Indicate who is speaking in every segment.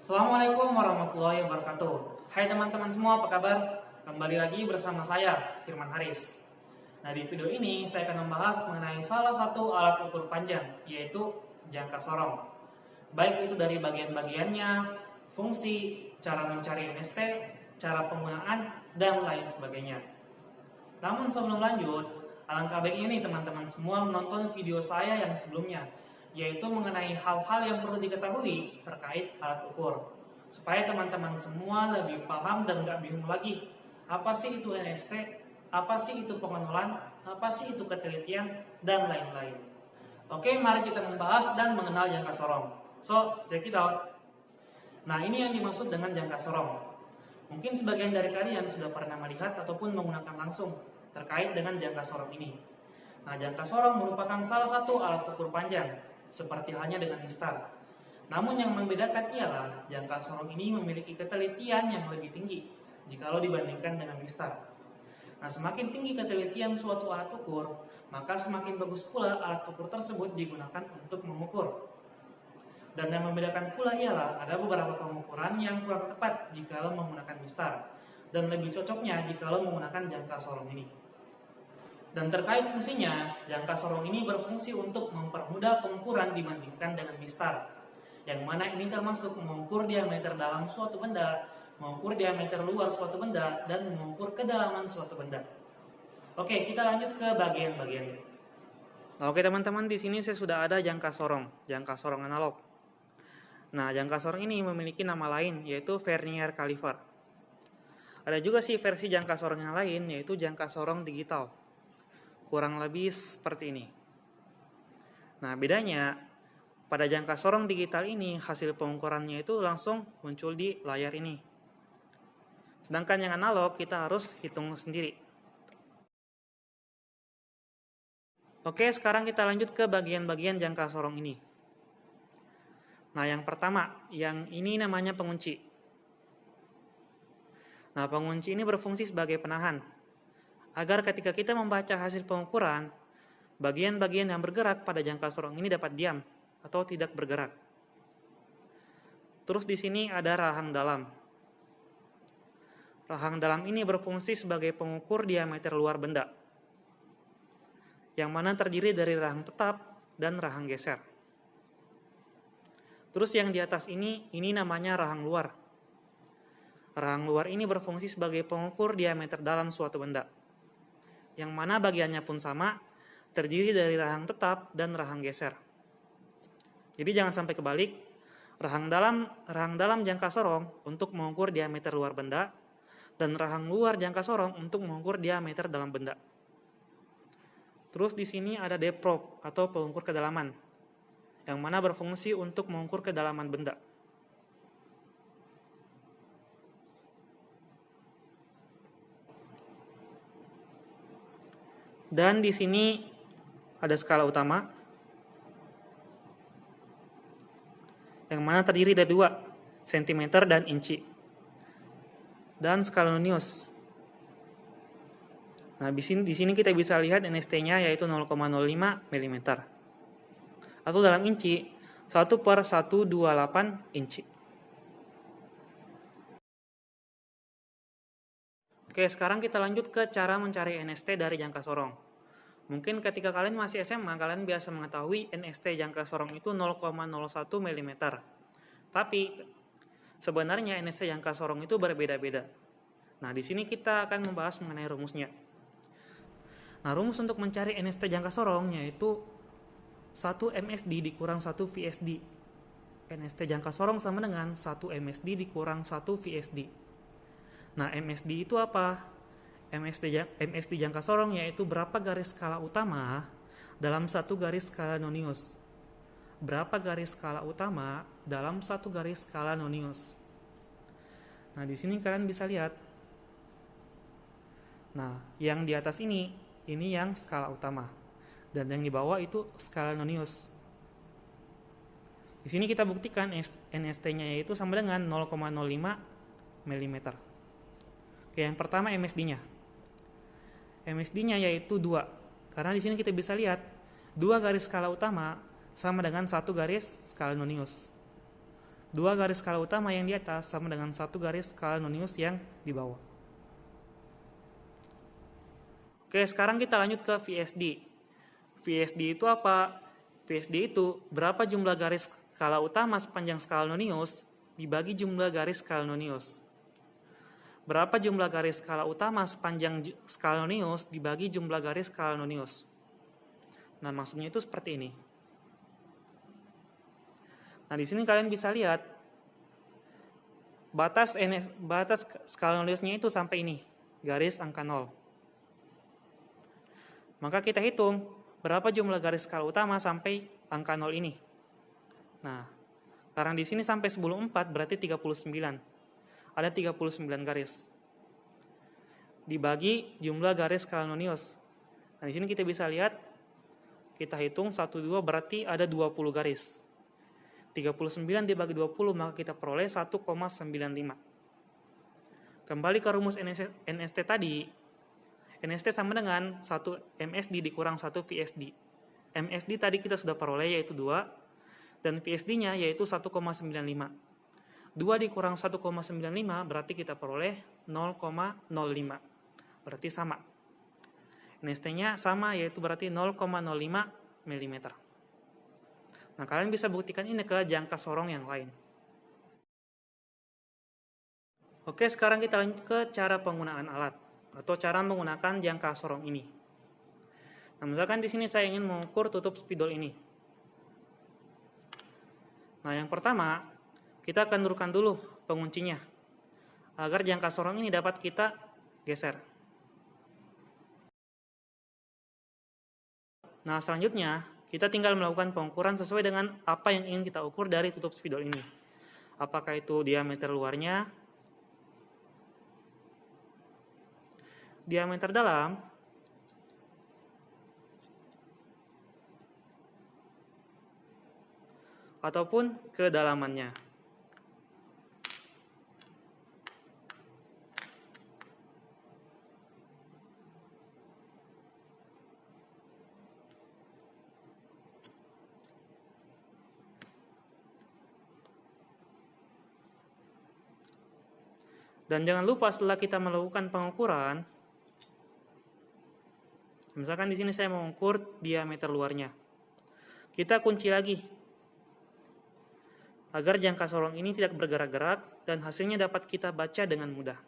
Speaker 1: Assalamualaikum warahmatullahi wabarakatuh. Hai teman-teman semua, apa kabar? Kembali lagi bersama saya, Firman Haris. Nah, di video ini saya akan membahas mengenai salah satu alat ukur panjang, yaitu jangka sorong. Baik itu dari bagian-bagiannya, fungsi, cara mencari NST, cara penggunaan, dan lain sebagainya. Namun sebelum lanjut, alangkah baiknya nih teman-teman semua menonton video saya yang sebelumnya, yaitu mengenai hal-hal yang perlu diketahui terkait alat ukur, supaya teman-teman semua lebih paham dan gak bingung lagi, apa sih itu NST, apa sih itu pengenalan, apa sih itu ketelitian, dan lain-lain. Oke, mari kita membahas dan mengenal jangka sorong. So, check it out. Nah, ini yang dimaksud dengan jangka sorong. Mungkin sebagian dari kalian sudah pernah melihat ataupun menggunakan langsung terkait dengan jangka sorong ini. Nah, jangka sorong merupakan salah satu alat ukur panjang, seperti halnya dengan mistar. Namun yang membedakan ialah jangka sorong ini memiliki ketelitian yang lebih tinggi jikalau dibandingkan dengan mistar. Nah, semakin tinggi ketelitian suatu alat ukur, maka semakin bagus pula alat ukur tersebut digunakan untuk mengukur. Dan yang membedakan pula ialah ada beberapa pengukuran yang kurang tepat jikalau menggunakan mistar, dan lebih cocoknya jikalau menggunakan jangka sorong ini. Dan terkait fungsinya, jangka sorong ini berfungsi untuk mempermudah pengukuran dibandingkan dengan mistar, yang mana ini termasuk mengukur diameter dalam suatu benda, mengukur diameter luar suatu benda, dan mengukur kedalaman suatu benda. Oke, kita lanjut ke bagian-bagiannya. Nah, oke teman-teman, di sini saya sudah ada jangka sorong analog. Nah, jangka sorong ini memiliki nama lain, yaitu vernier caliper. Ada juga sih versi jangka sorong yang lain, yaitu jangka sorong digital. Kurang lebih seperti ini. Nah, bedanya pada jangka sorong digital ini hasil pengukurannya itu langsung muncul di layar ini. Sedangkan yang analog kita harus hitung sendiri. Oke, sekarang kita lanjut ke bagian-bagian jangka sorong ini. Nah, yang pertama, yang ini namanya pengunci. Nah, pengunci ini berfungsi sebagai penahan, agar ketika kita membaca hasil pengukuran, bagian-bagian yang bergerak pada jangka sorong ini dapat diam atau tidak bergerak. Terus di sini ada rahang dalam. Rahang dalam ini berfungsi sebagai pengukur diameter luar benda, yang mana terdiri dari rahang tetap dan rahang geser. Terus yang di atas ini namanya rahang luar. Rahang luar ini berfungsi sebagai pengukur diameter dalam suatu benda, yang mana bagiannya pun sama, terdiri dari rahang tetap dan rahang geser. Jadi jangan sampai kebalik, rahang dalam jangka sorong untuk mengukur diameter luar benda, dan rahang luar jangka sorong untuk mengukur diameter dalam benda. Terus di sini ada depth probe atau pengukur kedalaman, yang mana berfungsi untuk mengukur kedalaman benda. Dan di sini ada skala utama, yang mana terdiri dari 2, cm dan inci. Dan skala nonius. Nah, di sini kita bisa lihat NST-nya yaitu 0,05 mm. Atau dalam inci, 1/128 inci. Oke, sekarang kita lanjut ke cara mencari NST dari jangka sorong. Mungkin ketika kalian masih SMA, kalian biasa mengetahui NST jangka sorong itu 0,01 mm. Tapi sebenarnya NST jangka sorong itu berbeda-beda. Nah, di sini kita akan membahas mengenai rumusnya. Nah, rumus untuk mencari NST jangka sorong yaitu 1 MSD dikurang 1 VSD. NST jangka sorong sama dengan 1 MSD dikurang 1 VSD. Nah, MSD itu apa? MSD jangka sorong yaitu berapa garis skala utama dalam satu garis skala nonius. Berapa garis skala utama dalam satu garis skala nonius. Nah, di sini kalian bisa lihat. Nah, yang di atas ini yang skala utama. Dan yang di bawah itu skala nonius. Di sini kita buktikan NST-nya yaitu sama dengan 0,05 mm. Oke, yang pertama MSD-nya. MSD-nya yaitu 2. Karena di sini kita bisa lihat 2 garis skala utama sama dengan 1 garis skala nonius. 2 garis skala utama yang di atas sama dengan 1 garis skala nonius yang di bawah. Oke, sekarang kita lanjut ke VSD. VSD itu apa? VSD itu berapa jumlah garis skala utama sepanjang skala nonius dibagi jumlah garis skala nonius. Berapa jumlah garis skala utama sepanjang skala nonius dibagi jumlah garis skala nonius. Nah, maksudnya itu seperti ini. Nah, di sini kalian bisa lihat batas skala noniusnya itu sampai ini, garis angka 0. Maka kita hitung berapa jumlah garis skala utama sampai angka 0 ini. Nah, karena di sini sampai sebelum 4 berarti 39. Ada 39 garis. Dibagi jumlah garis skala nonius. Nah, di sini kita bisa lihat, kita hitung 1, 2 berarti ada 20 garis. 39 dibagi 20 maka kita peroleh 1,95. Kembali ke rumus NST tadi. NST sama dengan 1 MSD dikurang 1 VSD. MSD tadi kita sudah peroleh yaitu 2, dan VSD-nya yaitu 1,95. 2 dikurang 1,95 berarti kita peroleh 0,05. Berarti sama. NST-nya sama yaitu berarti 0,05 mm. Nah, kalian bisa buktikan ini ke jangka sorong yang lain. Oke, sekarang kita lanjut ke cara penggunaan alat atau cara menggunakan jangka sorong ini. Nah, misalkan di sini saya ingin mengukur tutup spidol ini. Nah, yang pertama, kita akan dudukkan dulu penguncinya agar jangka sorong ini dapat kita geser. Nah, selanjutnya kita tinggal melakukan pengukuran sesuai dengan apa yang ingin kita ukur dari tutup spidol ini. Apakah itu diameter luarnya, diameter dalam, ataupun kedalamannya. Dan jangan lupa setelah kita melakukan pengukuran, misalkan di sini saya mengukur diameter luarnya, kita kunci lagi agar jangka sorong ini tidak bergerak-gerak dan hasilnya dapat kita baca dengan mudah.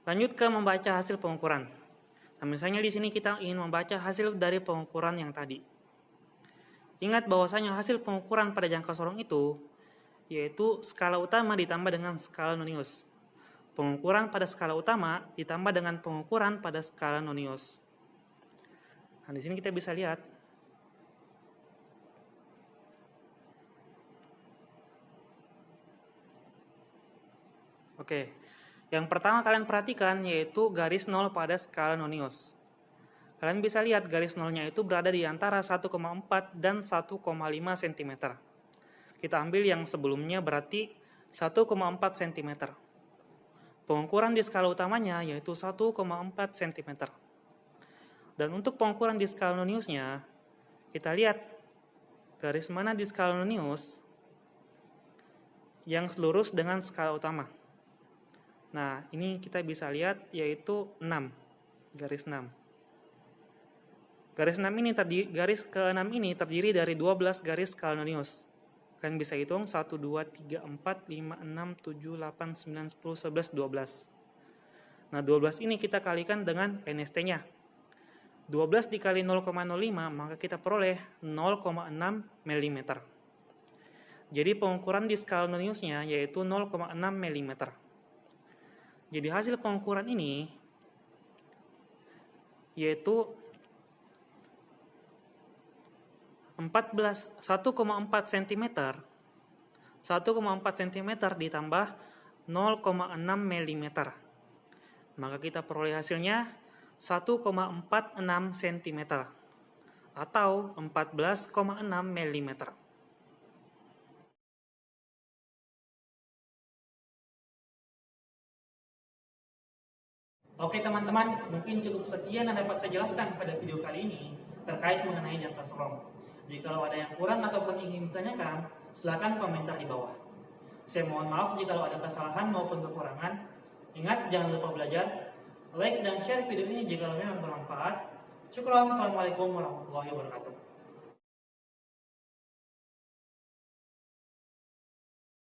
Speaker 1: Lanjut ke membaca hasil pengukuran. Nah, misalnya di sini kita ingin membaca hasil dari pengukuran yang tadi. Ingat bahwasanya hasil pengukuran pada jangka sorong itu yaitu skala utama ditambah dengan skala nonius. Pengukuran pada skala utama ditambah dengan pengukuran pada skala nonius. Nah, di sini kita bisa lihat Oke, yang pertama kalian perhatikan yaitu garis 0 pada skala nonius. Kalian bisa lihat garis nolnya itu berada di antara 1,4 dan 1,5 cm. Kita ambil yang sebelumnya berarti 1,4 cm. Pengukuran di skala utamanya yaitu 1,4 cm. Dan untuk pengukuran di skala noniusnya, kita lihat garis mana di skala nonius yang selurus dengan skala utama. Nah, ini kita bisa lihat yaitu 6, garis 6. Garis ke-6 ini terdiri dari 12 garis skala nonius. Kalian bisa hitung 1, 2, 3, 4, 5, 6, 7, 8, 9, 10, 11, 12. Nah, 12 ini kita kalikan dengan NST-nya. 12 dikali 0,05 maka kita peroleh 0,6 mm. Jadi pengukuran di skala noniusnya yaitu 0,6 mm. Jadi hasil pengukuran ini yaitu 1,4 cm 1,4 cm ditambah 0,6 mm. Maka kita peroleh hasilnya 1,46 cm atau 14,6 mm. Oke teman-teman, mungkin cukup sekian yang dapat saya jelaskan pada video kali ini terkait mengenai jam sastrom. Jika ada yang kurang ataupun ingin ditanyakan, silakan komentar di bawah. Saya mohon maaf jika ada kesalahan maupun kekurangan. Ingat, jangan lupa belajar, like dan share video ini jika memang bermanfaat. Syukron, assalamualaikum warahmatullahi wabarakatuh.